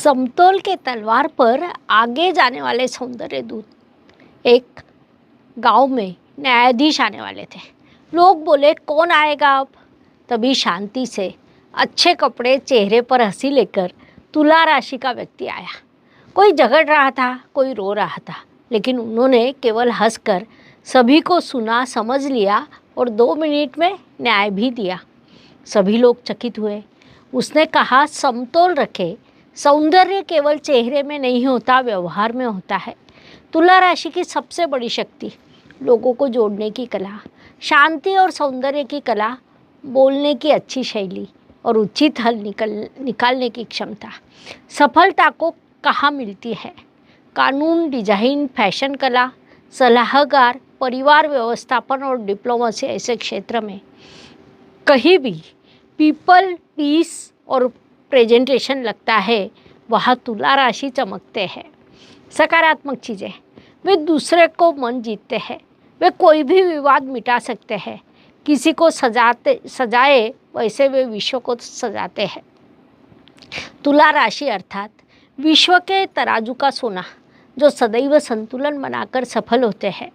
समतोल के तलवार पर आगे जाने वाले सौंदर्य दूत। एक गांव में न्यायाधीश आने वाले थे। लोग बोले कौन आएगा अब। तभी शांति से अच्छे कपड़े, चेहरे पर हंसी लेकर तुला राशि का व्यक्ति आया। कोई झगड़ रहा था, कोई रो रहा था, लेकिन उन्होंने केवल हंसकर सभी को सुना, समझ लिया और 2 मिनट में न्याय भी दिया। सभी लोग चकित हुए। उसने कहा, समतोल रखे, सौंदर्य केवल चेहरे में नहीं होता, व्यवहार में होता है। तुला राशि की सबसे बड़ी शक्ति लोगों को जोड़ने की कला, शांति और सौंदर्य की कला, बोलने की अच्छी शैली और उचित हल निकालने की क्षमता। सफलता को कहाँ मिलती है? कानून, डिजाइन, फैशन कला, सलाहकार, परिवार व्यवस्थापन और डिप्लोमेसी ऐसे क्षेत्र में कहीं भी पीपल, पीस और प्रेजेंटेशन लगता है, वहाँ तुला राशि चमकते हैं। सकारात्मक चीज़ें, वे दूसरे को मन जीतते हैं, वे कोई भी विवाद मिटा सकते हैं। किसी को सजाए वैसे वे विश्व को सजाते हैं। तुला राशि अर्थात विश्व के तराजू का सोना, जो सदैव संतुलन बनाकर सफल होते हैं।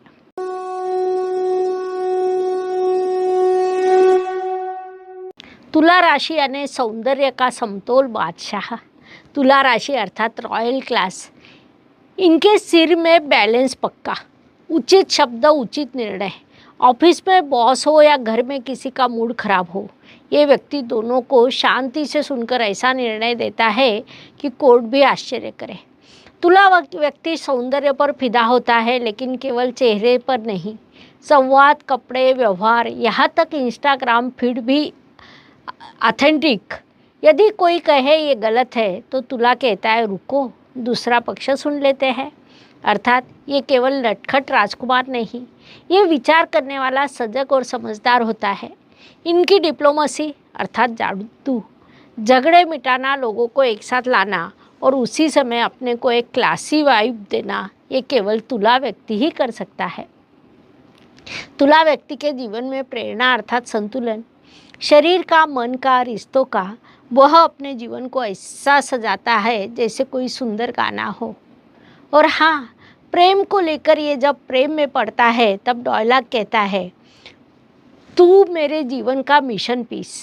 तुला राशि यानी सौंदर्य का समतोल बादशाह। तुला राशि अर्थात रॉयल क्लास। इनके सिर में बैलेंस पक्का, उचित शब्द, उचित निर्णय। ऑफिस में बॉस हो या घर में किसी का मूड खराब हो, ये व्यक्ति दोनों को शांति से सुनकर ऐसा निर्णय देता है कि कोर्ट भी आश्चर्य करे। तुला व्यक्ति सौंदर्य पर फिदा होता है, लेकिन केवल चेहरे पर नहीं, संवाद, कपड़े, व्यवहार, यहाँ तक इंस्टाग्राम फीड भी ऑथेंटिक। यदि कोई कहे ये गलत है तो तुला कहता है रुको, दूसरा पक्ष सुन लेते हैं। अर्थात ये केवल नटखट राजकुमार नहीं, ये विचार करने वाला, सजग और समझदार होता है। इनकी डिप्लोमेसी अर्थात जादू, झगड़े मिटाना, लोगों को एक साथ लाना और उसी समय अपने को एक क्लासी वाइब देना, ये केवल तुला व्यक्ति ही कर सकता है। तुला व्यक्ति के जीवन में प्रेरणा अर्थात संतुलन, शरीर का, मन का, रिश्तों का। वह अपने जीवन को ऐसा सजाता है जैसे कोई सुंदर गाना हो। और हाँ, प्रेम को लेकर ये जब प्रेम में पड़ता है तब डायलॉग कहता है, तू मेरे जीवन का मिशन पीस।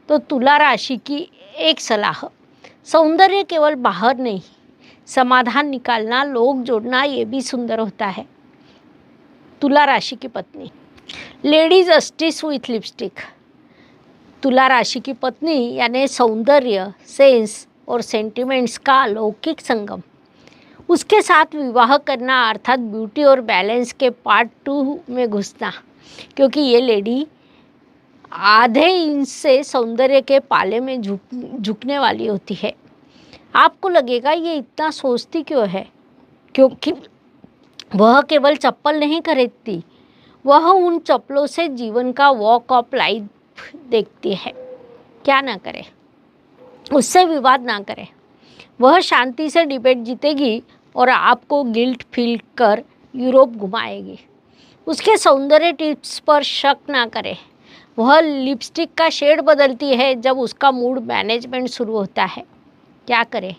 तो तुला राशि की एक सलाह, सौंदर्य केवल बाहर नहीं, समाधान निकालना, लोग जोड़ना, ये भी सुंदर होता है। तुला राशि की पत्नी, लेडी जस्टिस विथ लिपस्टिक। तुला राशि की पत्नी यानी सौंदर्य, सेंस और सेंटिमेंट्स का अलौकिक संगम। उसके साथ विवाह करना अर्थात ब्यूटी और बैलेंस के पार्ट 2 में घुसना, क्योंकि ये लेडी आधे इंच से सौंदर्य के पाले में झुकने वाली होती है। आपको लगेगा ये इतना सोचती क्यों है? क्योंकि वह केवल चप्पल नहीं खरीदती, वह उन चप्पलों से जीवन का वॉक ऑफ लाइफ देखती है। क्या ना करे, उससे विवाद ना करे। वह शांति से डिबेट जीतेगी और आपको गिल्ट फील कर यूरोप घुमाएगी। उसके सौंदर्य टिप्स पर शक ना करें। वह लिपस्टिक का शेड बदलती है जब उसका मूड मैनेजमेंट शुरू होता है। क्या करे,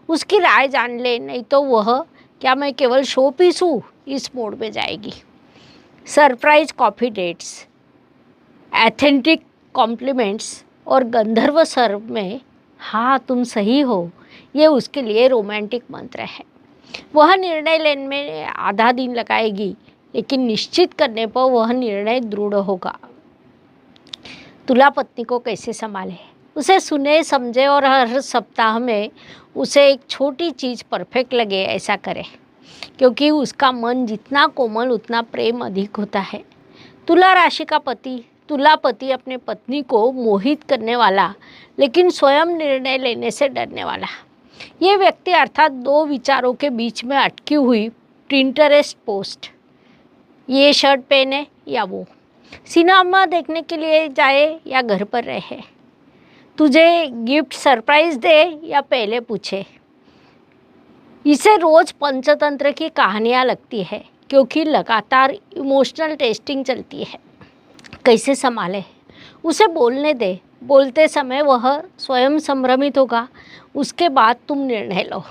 उसकी राय जान ले, नहीं तो वह क्या मैं केवल शो पीस हूँ इस मोड में जाएगी। Surprise coffee dates, authentic compliments और गंधर्व स्वर में हाँ तुम सही हो, ये उसके लिए रोमांटिक मंत्र है। वह निर्णय लेने में आधा दिन लगाएगी, लेकिन निश्चित करने पर वह निर्णय दृढ़ होगा। तुला पत्नी को कैसे संभाले? उसे सुने, समझे और हर सप्ताह में उसे एक छोटी चीज़ परफेक्ट लगे ऐसा करें, क्योंकि उसका मन जितना कोमल उतना प्रेम अधिक होता है। तुला राशि का पति, तुला पति अपने पत्नी को मोहित करने वाला, लेकिन स्वयं निर्णय लेने से डरने वाला। ये व्यक्ति अर्थात 2 विचारों के बीच में अटकी हुई पिंटरेस्ट पोस्ट, ये शर्ट पहने या वो, सिनेमा देखने के लिए जाए या घर पर रहे, तुझे गिफ्ट सरप्राइज दे या पहले पूछे। इसे रोज पंचतंत्र की कहानियाँ लगती है, क्योंकि लगातार इमोशनल टेस्टिंग चलती है। कैसे संभाले? उसे बोलने दे, बोलते समय वह स्वयं संभ्रमित होगा, उसके बाद तुम निर्णय लो।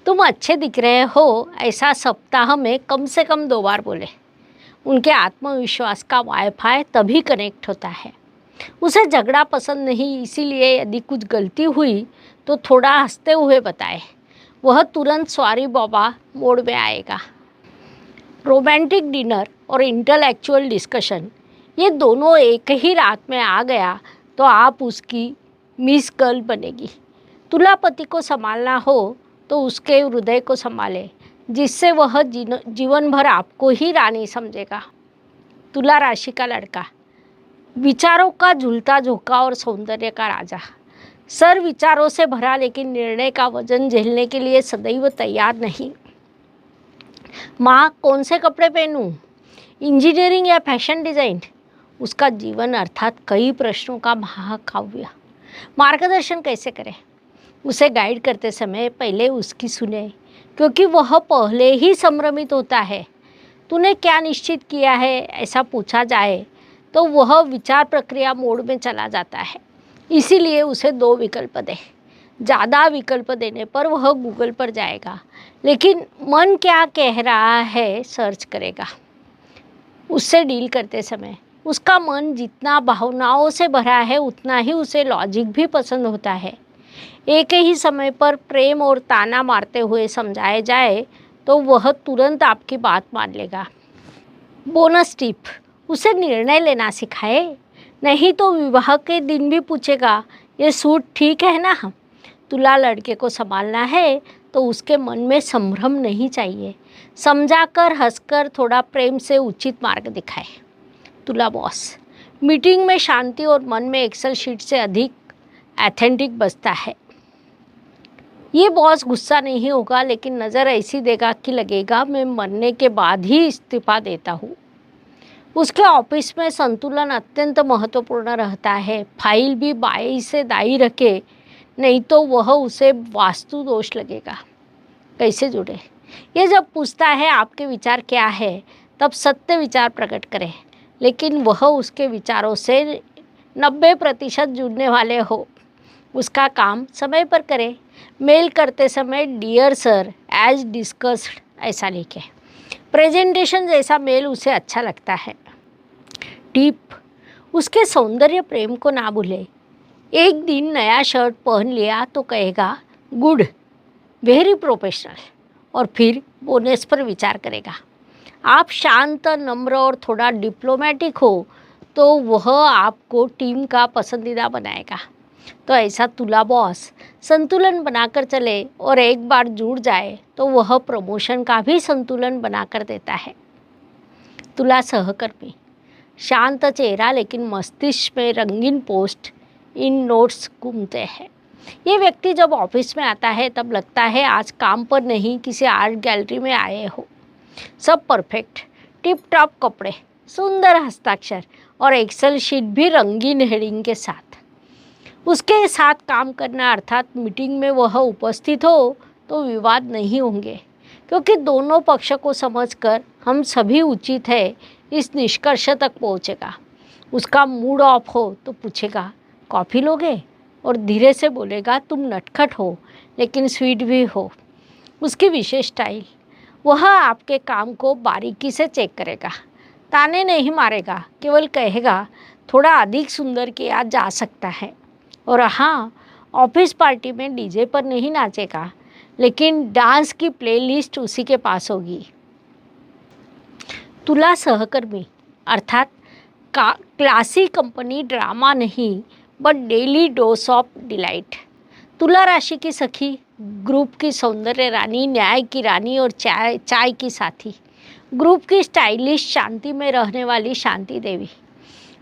तुम अच्छे दिख रहे हो, ऐसा सप्ताह में कम से कम 2 बार बोले। उनके आत्मविश्वास का वाईफाई तभी कनेक्ट होता है। उसे झगड़ा पसंद नहीं, इसीलिए यदि कुछ गलती हुई तो थोड़ा हंसते हुए बताए। वह तुरंत सॉरी बाबा मोड में आएगा। रोमांटिक डिनर और इंटेलेक्चुअल डिस्कशन, ये दोनों एक ही रात में आ गया तो आप उसकी मिस गर्ल बनेगी। तुलापति को संभालना हो तो उसके हृदय को संभाले, जिससे वह जीवन भर आपको ही रानी समझेगा। तुला राशि का लड़का, विचारों का झूलता झोंका और सौंदर्य का राजा। सर विचारों से भरा, लेकिन निर्णय का वजन झेलने के लिए सदैव तैयार नहीं। माँ, कौन से कपड़े पहनूं? इंजीनियरिंग या फैशन डिज़ाइन? उसका जीवन अर्थात कई प्रश्नों का महाकाव्य। मार्गदर्शन कैसे करें? उसे गाइड करते समय पहले उसकी सुने, क्योंकि वह पहले ही संभ्रमित होता है। तूने क्या निश्चित किया है, ऐसा पूछा जाए तो वह विचार प्रक्रिया मोड में चला जाता है। इसीलिए उसे 2 विकल्प दें। ज़्यादा विकल्प देने पर वह गूगल पर जाएगा, लेकिन मन क्या कह रहा है सर्च करेगा। उससे डील करते समय उसका मन जितना भावनाओं से भरा है, उतना ही उसे लॉजिक भी पसंद होता है। एक ही समय पर प्रेम और ताना मारते हुए समझाए जाए तो वह तुरंत आपकी बात मान लेगा। बोनस टिप, उसे निर्णय लेना सिखाए, नहीं तो विवाह के दिन भी पूछेगा, ये सूट ठीक है ना? तुला लड़के को संभालना है तो उसके मन में संभ्रम नहीं चाहिए। समझाकर, हंसकर, थोड़ा प्रेम से उचित मार्ग दिखाए। तुला बॉस, मीटिंग में शांति और मन में एक्सेल शीट से अधिक ऑथेंटिक बचता है। ये बॉस गुस्सा नहीं होगा, लेकिन नज़र ऐसी देगा कि लगेगा मैं मरने के बाद ही इस्तीफा देता हूँ। उसके ऑफिस में संतुलन अत्यंत महत्वपूर्ण रहता है। फाइल भी बाएं से दाईं रखे, नहीं तो वह उसे वास्तु दोष लगेगा। कैसे जुड़े? ये जब पूछता है आपके विचार क्या है, तब सत्य विचार प्रकट करें, लेकिन वह उसके विचारों से 90% जुड़ने वाले हो। उसका काम समय पर करें। मेल करते समय डियर सर एज डिस्कस्ड ऐसा लिखें। प्रेजेंटेशन जैसा मेल उसे अच्छा लगता है। टिप, उसके सौंदर्य प्रेम को ना भूले। एक दिन नया शर्ट पहन लिया तो कहेगा गुड, वेरी प्रोफेशनल, और फिर बोनस पर विचार करेगा। आप शांत, नम्र और थोड़ा डिप्लोमेटिक हो तो वह आपको टीम का पसंदीदा बनाएगा। तो ऐसा तुला बॉस संतुलन बनाकर चले, और एक बार जुड़ जाए तो वह प्रमोशन का भी संतुलन बनाकर देता है। तुला सहकर्मी, शांत चेहरा, लेकिन मस्तिष्क में रंगीन पोस्ट इन नोट्स घूमते हैं। ये व्यक्ति जब ऑफिस में आता है तब लगता है आज काम पर नहीं, किसी आर्ट गैलरी में आए हो। सब परफेक्ट, टिप टॉप कपड़े, सुंदर हस्ताक्षर और एक्सेल शीट भी रंगीन हेडिंग के साथ। उसके साथ काम करना अर्थात मीटिंग में वह उपस्थित हो तो विवाद नहीं होंगे, क्योंकि दोनों पक्ष को समझकर हम सभी उचित है इस निष्कर्ष तक पहुँचेगा। उसका मूड ऑफ हो तो पूछेगा कॉफ़ी लोगे, और धीरे से बोलेगा तुम नटखट हो लेकिन स्वीट भी हो। उसकी विशेष स्टाइल, वह आपके काम को बारीकी से चेक करेगा, ताने नहीं मारेगा, केवल कहेगा थोड़ा अधिक सुंदर किया जा सकता है। और हाँ, ऑफिस पार्टी में डीजे पर नहीं नाचेगा, लेकिन डांस की प्लेलिस्ट उसी के पास होगी। तुला सहकर्मी अर्थात क्लासी कंपनी ड्रामा नहीं, but daily dose of delight. तुला राशि की सखी, ग्रुप की सौंदर्य रानी, न्याय की रानी और चाय की साथी। ग्रुप की स्टाइलिश, शांति में रहने वाली शांति देवी।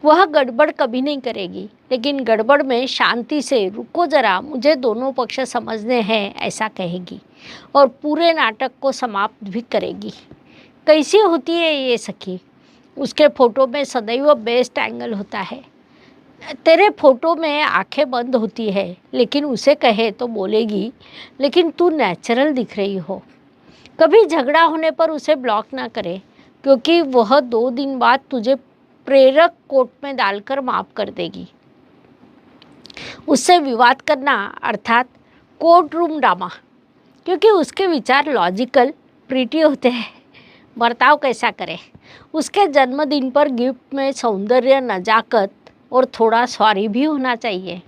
वह गड़बड़ कभी नहीं करेगी, लेकिन गड़बड़ में शांति से रुको जरा, मुझे दोनों पक्ष समझने हैं ऐसा कहेगी, और पूरे नाटक को समाप्त भी करेगी। कैसी होती है ये सखी? उसके फोटो में सदैव बेस्ट एंगल होता है। तेरे फोटो में आंखें बंद होती है, लेकिन उसे कहे तो बोलेगी लेकिन तू नेचुरल दिख रही हो। कभी झगड़ा होने पर उसे ब्लॉक ना करे, क्योंकि वह 2 दिन बाद तुझे प्रेरक कोट में डालकर माफ़ कर देगी। उससे विवाद करना अर्थात कोर्ट रूम ड्रामा, क्योंकि उसके विचार लॉजिकल प्रीटी होते हैं। बर्ताव कैसा करें? उसके जन्मदिन पर गिफ्ट में सौंदर्य, नजाकत और थोड़ा सॉरी भी होना चाहिए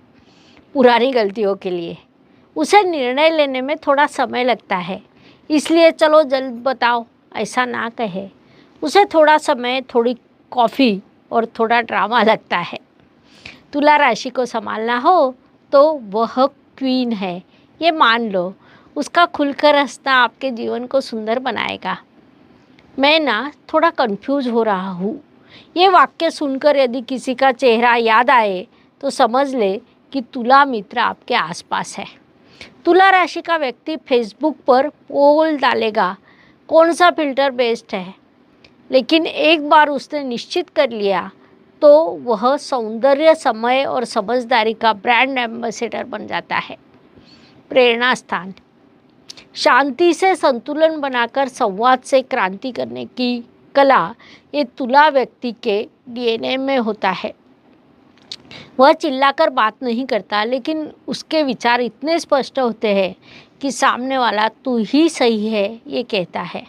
पुरानी गलतियों के लिए। उसे निर्णय लेने में थोड़ा समय लगता है, इसलिए चलो जल्द बताओ ऐसा ना कहे। उसे थोड़ा समय, थोड़ी कॉफ़ी और थोड़ा ड्रामा लगता है। तुला राशि को संभालना हो तो वह क्वीन है, ये मान लो। उसका खुलकर हंसना आपके जीवन को सुंदर बनाएगा। मैं ना थोड़ा कंफ्यूज हो रहा हूँ। ये वाक्य सुनकर यदि किसी का चेहरा याद आए तो समझ ले कि तुला मित्र आपके आसपास है। तुला राशि का व्यक्ति फेसबुक पर पोल डालेगा कौन सा फिल्टर बेस्ट है, लेकिन एक बार उसने निश्चित कर लिया तो वह सौंदर्य, समय और समझदारी का ब्रांड एम्बेसडर बन जाता है। प्रेरणा स्थान, शांति से संतुलन बनाकर संवाद से क्रांति करने की कला ये तुला व्यक्ति के डीएनए में होता है। वह चिल्लाकर बात नहीं करता, लेकिन उसके विचार इतने स्पष्ट होते हैं कि सामने वाला तू ही सही है ये कहता है।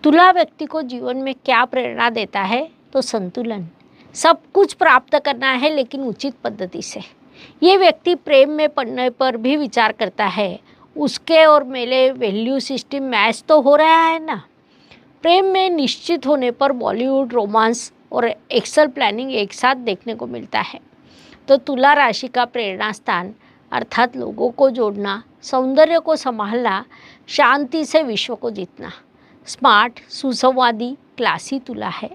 तुला व्यक्ति को जीवन में क्या प्रेरणा देता है? तो संतुलन। सब कुछ प्राप्त करना है लेकिन उचित पद्धति से। ये व्यक्ति प्रेम में पड़ने पर भी विचार करता है, उसके और मेरे वैल्यू सिस्टम मैच तो हो रहा है ना। प्रेम में निश्चित होने पर बॉलीवुड, रोमांस और एक्सेल प्लानिंग एक साथ देखने को मिलता है। तो तुला राशि का प्रेरणा स्थान अर्थात लोगों को जोड़ना, सौंदर्य को संभालना, शांति से विश्व को जीतना। स्मार्ट, सुसंवादी, क्लासी तुला है,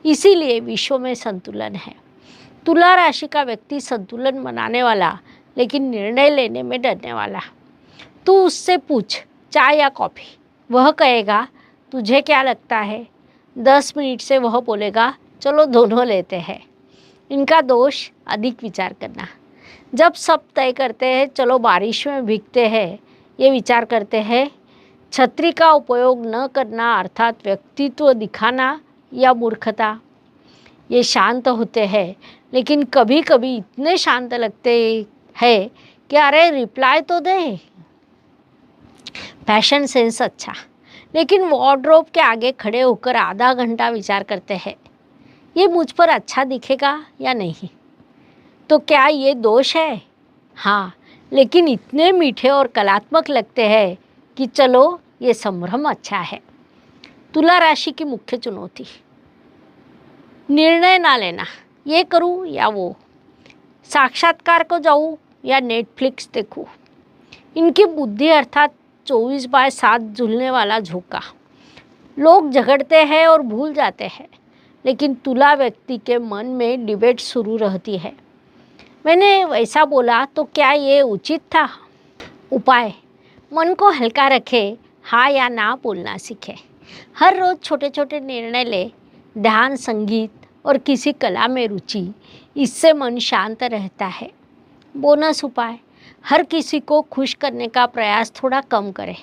इसीलिए विश्व में संतुलन है। तुला राशि का व्यक्ति संतुलन बनाने वाला, लेकिन निर्णय लेने में डरने वाला। तू उससे पूछ चाय या कॉफ़ी, वह कहेगा तुझे क्या लगता है। 10 मिनट से वह बोलेगा चलो दोनों लेते हैं। इनका दोष अधिक विचार करना। जब सब तय करते हैं चलो बारिश में भीगते हैं, ये विचार करते हैं छतरी का उपयोग न करना अर्थात व्यक्तित्व दिखाना या मूर्खता। ये शांत होते हैं, लेकिन कभी कभी इतने शांत लगते हैं कि अरे रिप्लाई तो दे। फैशन सेंस अच्छा, लेकिन वार्डरोब के आगे खड़े होकर आधा घंटा विचार करते हैं ये मुझ पर अच्छा दिखेगा या नहीं। तो क्या ये दोष है? हाँ, लेकिन इतने मीठे और कलात्मक लगते हैं कि चलो ये संभ्रम अच्छा है। तुला राशि की मुख्य चुनौती, निर्णय ना लेना, ये करूँ या वो, साक्षात्कार को जाऊँ या नेटफ्लिक्स देखूँ। इनकी बुद्धि अर्थात 24/7 झूलने वाला झोंका। लोग झगड़ते हैं और भूल जाते हैं, लेकिन तुला व्यक्ति के मन में डिबेट शुरू रहती है। मैंने वैसा बोला तो क्या ये उचित था? उपाय, मन को हल्का रखे, हाँ या ना बोलना सीखे। हर रोज़ छोटे छोटे निर्णय ले, ध्यान, संगीत और किसी कला में रुचि, इससे मन शांत रहता है। बोनस उपाय, हर किसी को खुश करने का प्रयास थोड़ा कम करें,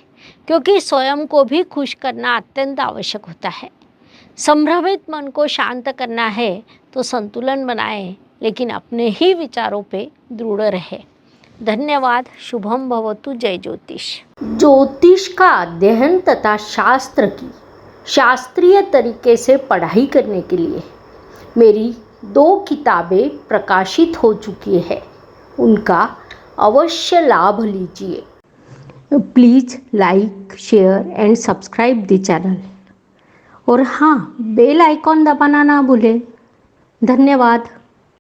क्योंकि स्वयं को भी खुश करना अत्यंत आवश्यक होता है। संभ्रमित मन को शांत करना है तो संतुलन बनाएं, लेकिन अपने ही विचारों पे दृढ़ रहे। धन्यवाद। शुभम भवतु। जय ज्योतिष। ज्योतिष का अध्ययन तथा शास्त्र की शास्त्रीय तरीके से पढ़ाई करने के लिए मेरी 2 किताबें प्रकाशित हो चुकी है, उनका अवश्य लाभ लीजिए। Please like, share and subscribe the channel. और हाँ, बेल आइकॉन दबाना ना भूलें। धन्यवाद।